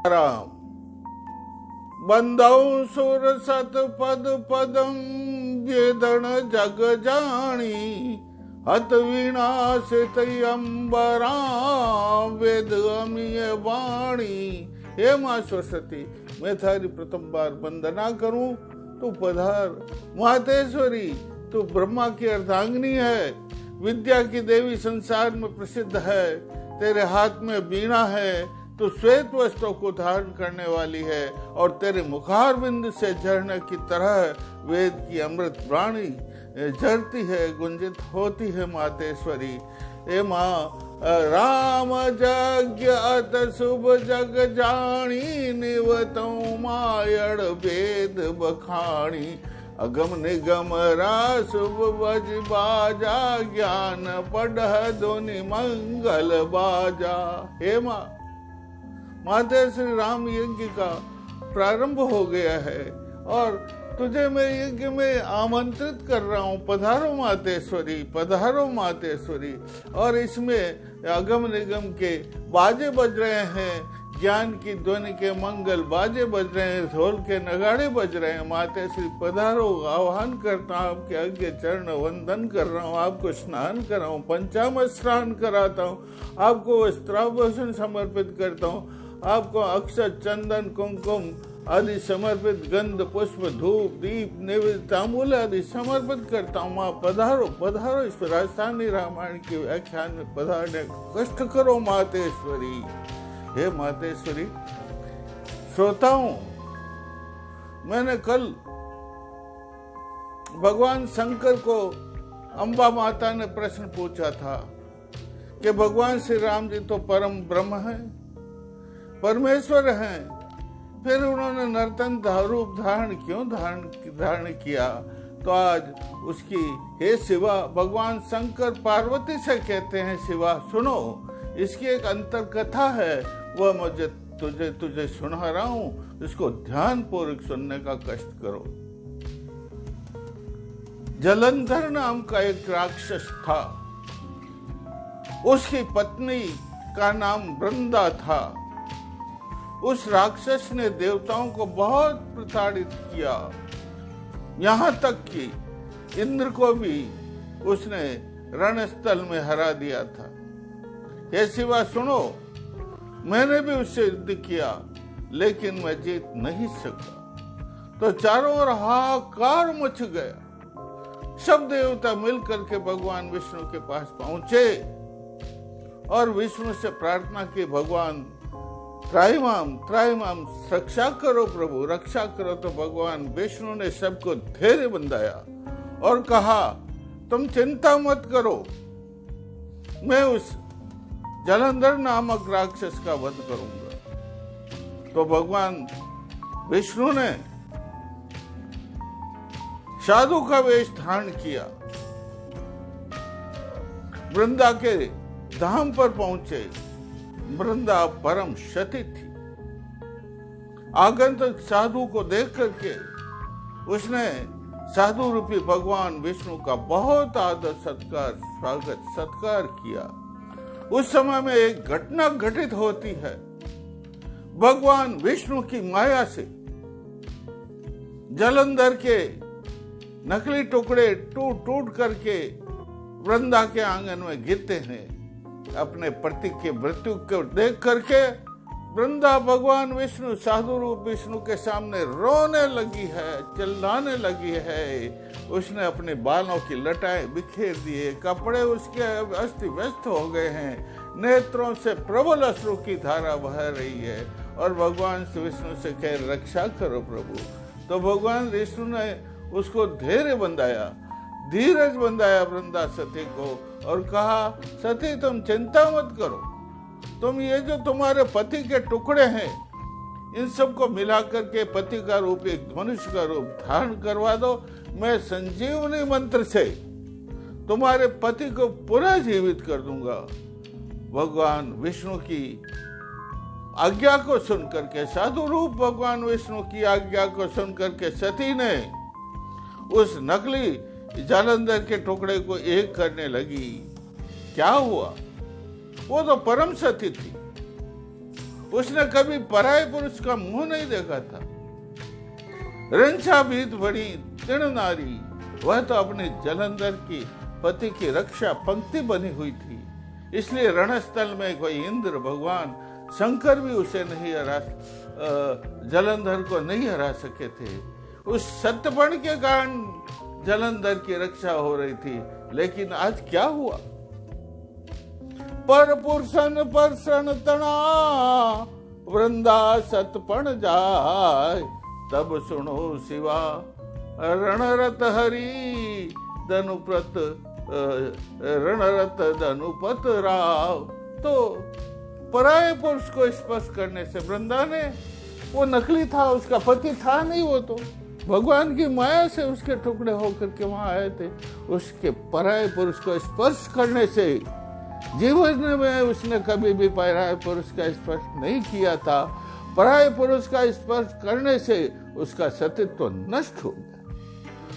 राम बंदौ सुर सत पद पदम वेदन जग जानी हत विनाशित अंबरा वेद अमीय वाणी। हे माँ सरस्वती, मैं थारी प्रथम बार वंदना करूं, तू पधार। मातेश्वरी, तू ब्रह्मा की अर्धांगिनी है, विद्या की देवी संसार में प्रसिद्ध है। तेरे हाथ में वीणा है, तू श्वेत वस्त्रों को धारण करने वाली है और तेरे मुखार बिंद से झरने की तरह वेद की अमृत वाणी झरती है, गुंजित होती है। मातेश्वरी, हे माँ, राम यज्ञ अत शुभ जग जानी निवतौ मायड़ वेद बखानी अगम निगम शुभ बज बाजा ज्ञान पढ़ धुनि मंगल बाजा। हे माँ, माते श्री राम यज्ञ का प्रारंभ हो गया है और तुझे मैं यज्ञ में आमंत्रित कर रहा हूँ। पधारो मातेश्वरी, पधारो मातेश्वरी। और इसमें अगम निगम के बाजे बज रहे हैं, ज्ञान की ध्वनि के मंगल बाजे बज रहे हैं, ढोल के नगाड़े बज रहे हैं। मातेश्वरी पधारो, आह्वान करता हूँ, आपके आगे चरण वंदन कर रहा हूँ, आपको स्नान कर रहा हूँ, पंचामृत स्नान कराता हूँ, आपको वस्त्राभूषण समर्पित करता हूँ, आपको अक्षत चंदन कुमकुम आदि समर्पित गंध पुष्प धूप दीप नैवेद्य तांबूल आदि समर्पित करता हूँ। माँ पधारो, पधारो, इस राजस्थानी रामायण के व्याख्यान में पधारने कष्ट करो मातेश्वरी। हे मातेश्वरी, श्रोताओं, मैंने कल भगवान शंकर को अम्बा माता ने प्रश्न पूछा था कि भगवान श्री राम जी तो परम ब्रह्म हैं, परमेश्वर हैं, फिर उन्होंने नर्तन रूप धारण किया। तो आज उसकी, हे शिवा, भगवान शंकर पार्वती से कहते हैं, शिवा सुनो, इसकी एक अंतर कथा है, वह मुझे तुझे सुना रहा हूं, इसको ध्यान पूर्वक सुनने का कष्ट करो। जलंधर नाम का एक राक्षस था, उसकी पत्नी का नाम वृंदा था। उस राक्षस ने देवताओं को बहुत प्रताड़ित किया, यहाँ तक कि इंद्र को भी उसने रणस्थल में हरा दिया था। हे शिवा सुनो, मैंने भी उससे युद्ध किया लेकिन मैं जीत नहीं सका। तो चारों ओर हाहाकार मच गया। सब देवता मिलकर के भगवान विष्णु के पास पहुंचे और विष्णु से प्रार्थना की, भगवान त्राहिमाम रक्षा करो प्रभु, रक्षा करो। तो भगवान विष्णु ने सबको धैर्य बंधाया और कहा, तुम चिंता मत करो, मैं उस जलंधर नामक राक्षस का वध करूंगा। तो भगवान विष्णु ने साधु का वेश धारण किया, वृंदा के धाम पर पहुंचे। वृंदा परम सती थी। आगंतुक साधु को देख करके उसने साधु रूपी भगवान विष्णु का बहुत आदर सत्कार किया। उस समय में एक घटना घटित होती है। भगवान विष्णु की माया से जलंधर के नकली टुकड़े टूट करके वृंदा के आंगन में गिरते हैं। अपने पति के मृत्यु को देख करके वृंदा भगवान विष्णु, साधु रूप विष्णु के सामने रोने लगी है, चिल्लाने लगी है। उसने अपने बालों की लटाएं बिखेर दिए, कपड़े उसके अस्त व्यस्त हो गए हैं, नेत्रों से प्रबल अश्रु की धारा बह रही है और भगवान विष्णु से कह, रक्षा करो प्रभु। तो भगवान विष्णु ने उसको धैर्य बंधाया, धीरज बंधाया वृंदा सती को और कहा, सती तुम चिंता मत करो, तुम ये जो तुम्हारे पति के टुकड़े हैं इन सबको मिला करके पति का रूप एक मनुष्य का रूप धारण करवा दो। मैं संजीवनी मंत्र से तुम्हारे पति को पुनः जीवित कर दूंगा। भगवान विष्णु की आज्ञा को सुन करके, साधु रूप भगवान विष्णु की आज्ञा को सुन करके सती ने उस नकली जालंधर के टुकड़े को एक करने लगी। क्या हुआ? वो तो परम सती थी, उसने कभी पराये पुरुष का मुंह नहीं देखा था। रंछा भीत बड़ी तृण नारी, वह तो अपने जलंधर की पति की रक्षा पंक्ति बनी हुई थी, इसलिए रणस्थल में कोई इंद्र, भगवान शंकर भी उसे नहीं जलंधर को नहीं हरा सके थे। उस सत्यपण के कारण जलंधर की रक्षा हो रही थी। लेकिन आज क्या हुआ? पर पुरुषन पर शरण तना, वृंदा सतपण जाय, तब सुनो शिवा रणरत हरि, धनुप्रत रणरत धनुपत राव। तो पराये पुरुष को स्पर्श करने से वृंदा ने, वो नकली था, उसका पति था नहीं, वो तो भगवान की माया से उसके टुकड़े होकर के वहां आए थे। उसके पराये पुरुष को स्पर्श करने से, जीवन में उसने कभी भी पराये पुरुष का स्पर्श नहीं किया था, पराये पुरुष का स्पर्श करने से उसका सतीत्व नष्ट हो गया।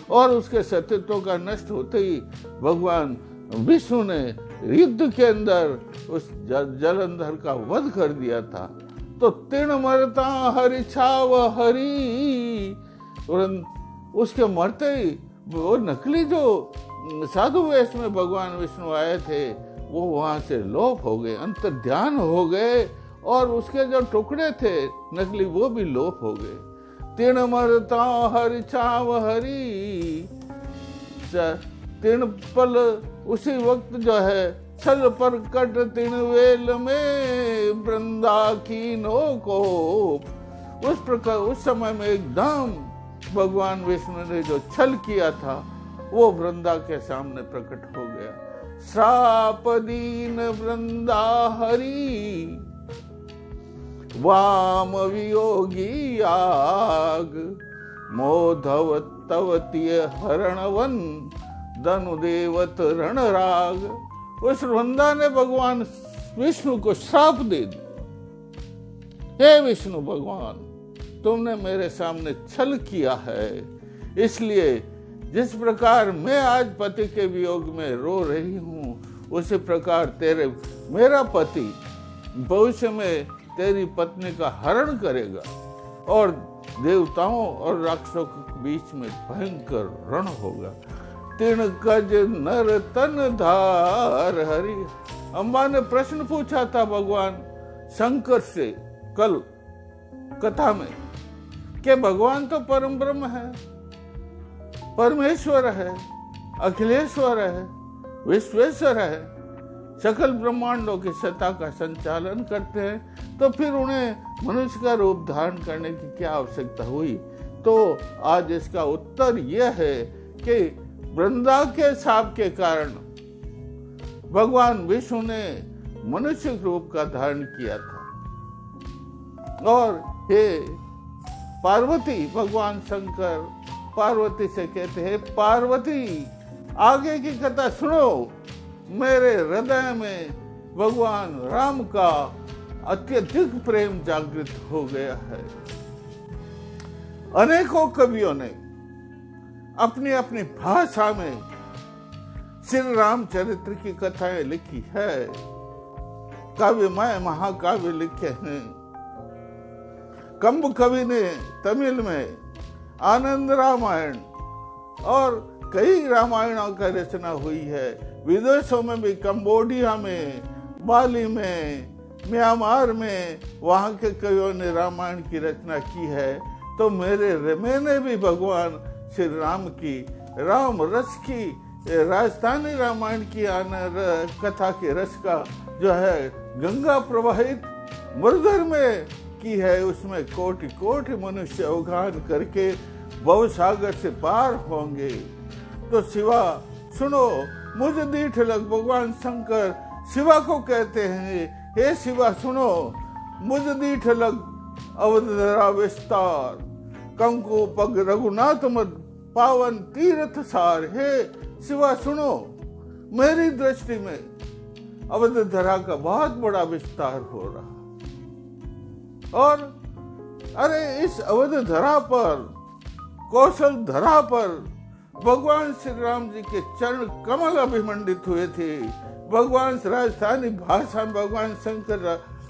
और उसके सतीत्व का नष्ट होते ही भगवान विष्णु ने युद्ध के अंदर उस जलंधर का वध कर दिया था। तो तीर्ण मरता हरि छाव हरि, उसके मरते ही वो नकली जो साधु वेश में भगवान विष्णु आए थे, वो वहां से लोप हो गए, अंतर्ध्यान हो गए, और उसके जो टुकड़े थे नकली वो भी लोप हो गए। तीर्ण मरता हरि छाव हरि, तीर्ण पल उसी वक्त जो है छल पर कट तीर्ण वेल में, वृंदा की नो को। उस प्रकार उस समय में एकदम भगवान विष्णु ने जो छल किया था वो वृंदा के सामने प्रकट हो गया। श्राप दीन वृंदा हरि, वाम वियोगी आग, मोधव तवतीय हरणवन, धनुदेवत रणराग। उस वृंदा ने भगवान विष्णु को श्राप दे दिया, हे विष्णु भगवान, तुमने मेरे सामने छल किया है, इसलिए जिस प्रकार मैं आज पति के वियोग में रो रही हूँ, उसी प्रकार मेरा पति भविष्य में तेरी पत्नी का हरण करेगा, और देवताओं और राक्षसों के बीच में भयंकर रण होगा। तीर्ण कज नर तन धार हरि। अम्बा ने प्रश्न पूछा था भगवान शंकर से कल कथा में कि भगवान तो परम ब्रह्म है, परमेश्वर है, अखिलेश्वर है, विश्वेश्वर है, सकल ब्रह्मांडों की सत्ता का संचालन करते हैं, तो फिर उन्हें मनुष्य का रूप धारण करने की क्या आवश्यकता हुई? तो आज इसका उत्तर यह है कि वृंदा के शाप के कारण भगवान विष्णु ने मनुष्य रूप का धारण किया था। और हे पार्वती, भगवान शंकर पार्वती से कहते हैं, पार्वती आगे की कथा सुनो, मेरे हृदय में भगवान राम का अत्यधिक प्रेम जागृत हो गया है। अनेकों कवियों ने अपनी अपनी भाषा में श्री रामचरित्र की कथाएं लिखी है, काव्यमय महाकाव्य लिखे हैं। कंब कवि ने तमिल में आनंद रामायण और कई रामायणों का रचना हुई है। विदेशों में भी, कंबोडिया में, बाली में, म्यांमार में, वहां के कवियों ने रामायण की रचना की है। तो मैंने भी भगवान श्री राम की, राम रस की, राजस्थानी रामायण की कथा के रस का जो है गंगा प्रवाहित मुरदर में की है, उसमें कोटि कोटि मनुष्य अवगाहन करके भवसागर से पार होंगे। तो शिवा सुनो, मुझ दीठ लग, भगवान शंकर शिवा को कहते हैं, हे शिवा सुनो, मुझ दीठ लग अवधरा विस्तार, कंकु पग रघुनाथ मद पावन तीर्थ सार। हे शिवा सुनो, मेरी दृष्टि में अवधधरा का बहुत बड़ा विस्तार हो रहा, और अरे इस अवधधरा पर, कौशल धरा पर भगवान श्री राम जी के चरण कमल अभिमंडित हुए थे। भगवान राजस्थानी भाषा में भगवान शंकर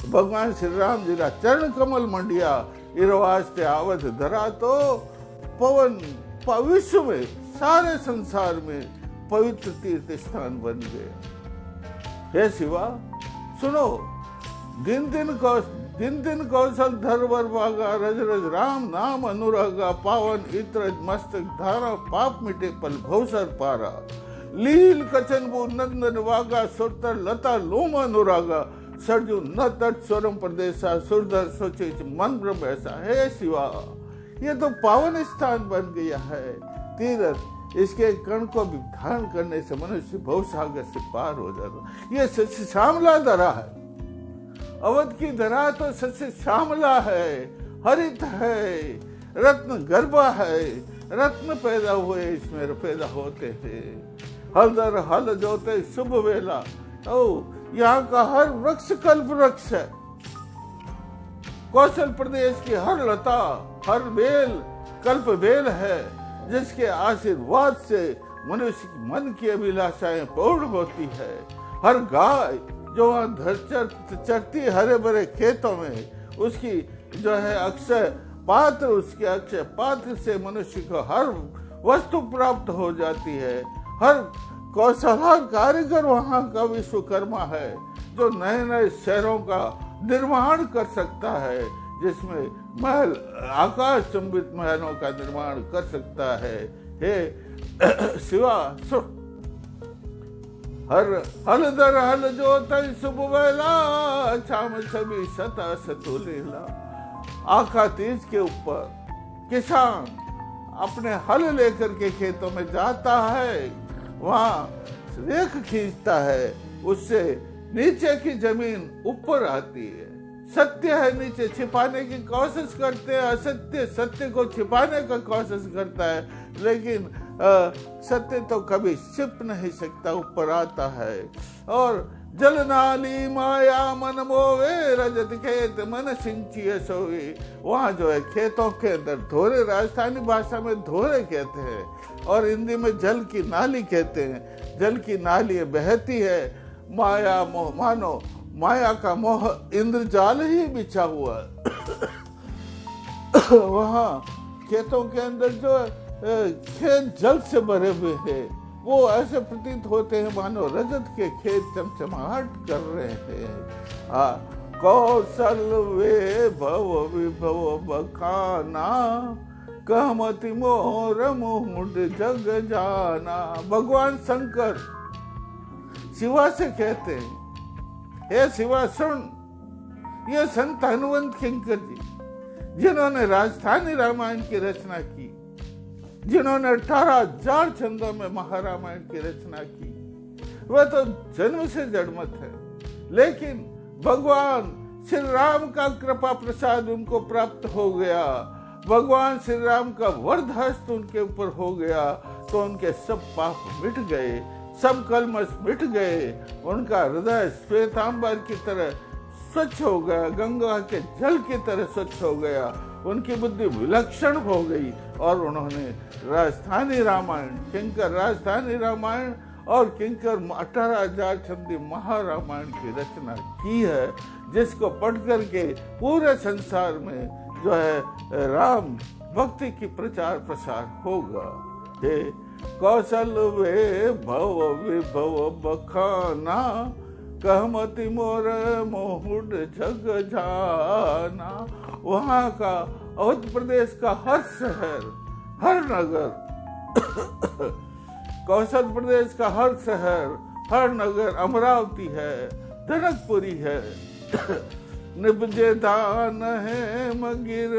भगवान श्री राम जी का चरण कमल मंडिया इरवास्ते आवत धरा तो पवन विश्व में सारे संसार में पवित्र तीर्थ स्थान बन गए। हे शिवा सुनो, दिन दिन कौशल धरवर भागा, रज रज राम नाम अनुरागा, पावन इत्र मस्तक धारा, पाप मिटे पल भवसर पारा, लील कचनबू नंदन वागा, सुरतर लता लोम अनुरागा, सरजू न तट स्वरम प्रदेशा, सुरधर सोचे मन ब्रह्म ऐसा। हे शिवा, ये तो पावन स्थान बन गया है तीर्थ, इसके कण को भी धारण करने से मनुष्य भवसागर से पार हो जाता। ये सच श्यामला धरा है, अवध की धरा तो सच श्यामला है, हरित है, रत्न गर्भा है, रत्न पैदा हुए इसमें पैदा होते थे। हलदर हल जोते शुभ वेला, ओ यहाँ का हर वृक्ष कल्प वृक्ष है। कौशल प्रदेश की हर लता, हर बेल कल्प बेल है, जिसके आशीर्वाद से मनुष्य की मन की अभिलाषाएं पूर्ण होती है। हर गाय जो चरती हरे भरे खेतों में, उसकी जो है अक्षय पात्र, उसके अक्षय पात्र से मनुष्य को हर वस्तु प्राप्त हो जाती है। हर कौशलवान कारीगर वहाँ का विश्वकर्मा है, जो नए नए शहरों का निर्माण कर सकता है, जिसमें महल आकाश चुंबित महलों का निर्माण कर सकता है। हे शिवा सुन, हर हलदर हल जोतई शुभ वेला, छाम छवि सता सतुलेला। आखा तीज के ऊपर किसान अपने हल लेकर के खेतों में जाता है, वहाँ रेख खींचता है, उससे नीचे की जमीन ऊपर आती है। सत्य है नीचे छिपाने की कोशिश करते हैं, असत्य सत्य को छिपाने का कोशिश करता है, लेकिन सत्य तो कभी छिप नहीं सकता, ऊपर आता है। और जल नाली माया मन मोवे, रजत खेत मन सिंचिए सोवे। वहाँ जो है खेतों के अंदर धोरे, राजस्थानी भाषा में धोरे कहते हैं और हिंदी में जल की नाली कहते हैं। जल की नाली बहती है, माया मोह, मानो माया का मोह इंद्रजाल ही बिछा हुआ वहाँ खेतों के अंदर जो खेत जल से भरे हुए हैं, वो ऐसे प्रतीत होते हैं मानो रजत के खेत चमचमाहट कर रहे हैं। कौशल वे भव विभव बखाना, कहमति मोर मुहुड जग जाना। भगवान शंकर शिवा से कहते हैं, हे शिवा सुन, ये संत हनुमंत किंकर जी, जिन्होंने राजस्थानी रामायण की रचना की, जिन्होंने 18,000 छंदों में महारामायण की रचना की, वह तो जन्म से जड़मत है, लेकिन भगवान श्री राम का कृपा प्रसाद उनको प्राप्त हो गया, भगवान श्री राम का वरद हस्त उनके ऊपर हो गया, तो उनके सब पाप मिट गए, सब कलमश मिट गए, उनका हृदय श्वेतांबर की तरह स्वच्छ हो गया, गंगा के जल की तरह स्वच्छ हो गया, उनकी बुद्धि विलक्षण हो गई और उन्होंने राजस्थानी रामायण, किंकर राजस्थानी रामायण और किंकर 18,000 छंदी महारामायण की रचना की है, जिसको पढ़ करके पूरे संसार में जो है राम भक्ति की प्रचार प्रसार होगा। हे कौशल वे भव विभव बखाना, कहमति मोर मोहुड जग जाना। वहाँ का अवध प्रदेश का हर शहर, हर नगर कौशल प्रदेश का हर शहर, हर नगर, अमरावती है, जनकपुरी है, निपजे दान है मगिर